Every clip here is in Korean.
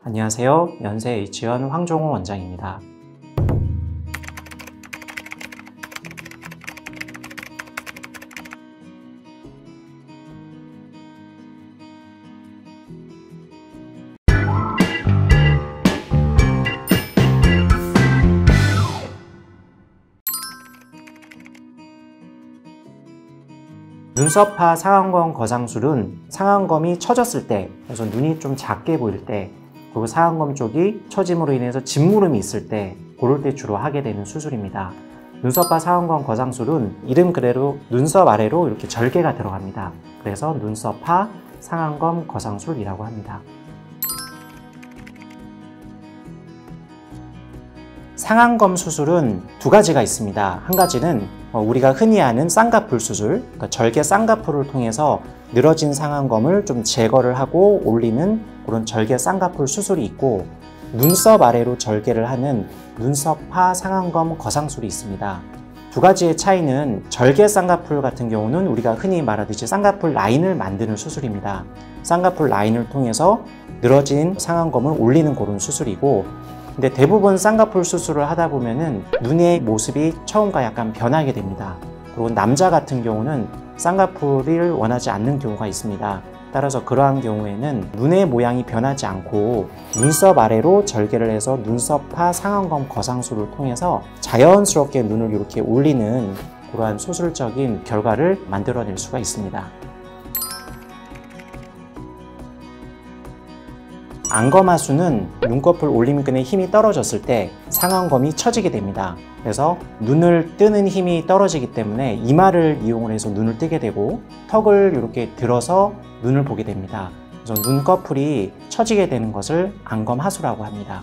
안녕하세요. 연세 H원 황종호 원장입니다. 눈썹파 상안검 거상술은 상안검이 처졌을 때, 그래서 눈이 좀 작게 보일 때, 그리고 상안검 쪽이 처짐으로 인해서 짓무름이 있을 때, 그럴 때 주로 하게 되는 수술입니다. 눈썹파 상안검 거상술은 이름 그대로 눈썹 아래로 이렇게 절개가 들어갑니다. 그래서 눈썹파 상안검 거상술이라고 합니다. 상안검 수술은 두 가지가 있습니다. 한 가지는 우리가 흔히 아는 쌍꺼풀 수술, 그러니까 절개 쌍꺼풀을 통해서 늘어진 상안검을 좀 제거를 하고 올리는 그런 절개 쌍꺼풀 수술이 있고, 눈썹 아래로 절개를 하는 눈썹파 상안검 거상술이 있습니다. 두 가지의 차이는 절개 쌍꺼풀 같은 경우는 우리가 흔히 말하듯이 쌍꺼풀 라인을 만드는 수술입니다. 쌍꺼풀 라인을 통해서 늘어진 상안검을 올리는 그런 수술이고, 근데 대부분 쌍꺼풀 수술을 하다 보면은 눈의 모습이 처음과 약간 변하게 됩니다. 그리고 남자 같은 경우는 쌍꺼풀을 원하지 않는 경우가 있습니다. 따라서 그러한 경우에는 눈의 모양이 변하지 않고 눈썹 아래로 절개를 해서 눈썹파 상안검 거상술을 통해서 자연스럽게 눈을 이렇게 올리는 그러한 수술적인 결과를 만들어낼 수가 있습니다. 안검하수는 눈꺼풀 올림근의 힘이 떨어졌을 때 상안검이 처지게 됩니다. 그래서 눈을 뜨는 힘이 떨어지기 때문에 이마를 이용을 해서 눈을 뜨게 되고, 턱을 이렇게 들어서 눈을 보게 됩니다. 그래서 눈꺼풀이 처지게 되는 것을 안검하수라고 합니다.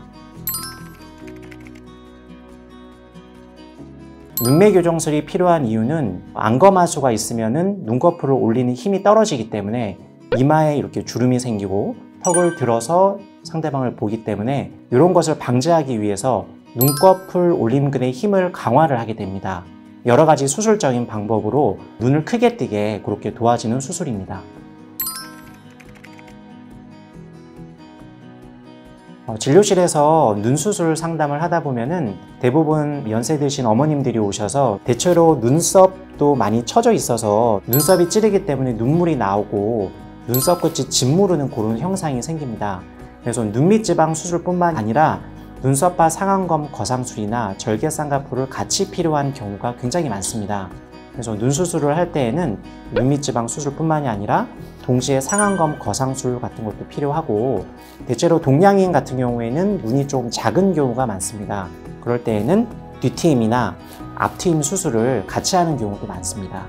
눈매 교정술이 필요한 이유는 안검하수가 있으면 눈꺼풀을 올리는 힘이 떨어지기 때문에 이마에 이렇게 주름이 생기고 턱을 들어서 상대방을 보기 때문에 이런 것을 방지하기 위해서 눈꺼풀 올림근의 힘을 강화를 하게 됩니다. 여러 가지 수술적인 방법으로 눈을 크게 뜨게 그렇게 도와지는 수술입니다. 진료실에서 눈 수술 상담을 하다 보면은 대부분 연세 드신 어머님들이 오셔서 대체로 눈썹도 많이 처져 있어서 눈썹이 찌르기 때문에 눈물이 나오고 눈썹 끝이 짓무르는 그런 형상이 생깁니다. 그래서 눈밑지방 수술뿐만 아니라 눈썹파 상안검 거상술이나 절개 쌍꺼풀을 같이 필요한 경우가 굉장히 많습니다. 그래서 눈 수술을 할 때에는 눈밑지방 수술뿐만이 아니라 동시에 상안검 거상술 같은 것도 필요하고, 대체로 동양인 같은 경우에는 눈이 좀 작은 경우가 많습니다. 그럴 때에는 뒤트임이나 앞트임 수술을 같이 하는 경우도 많습니다.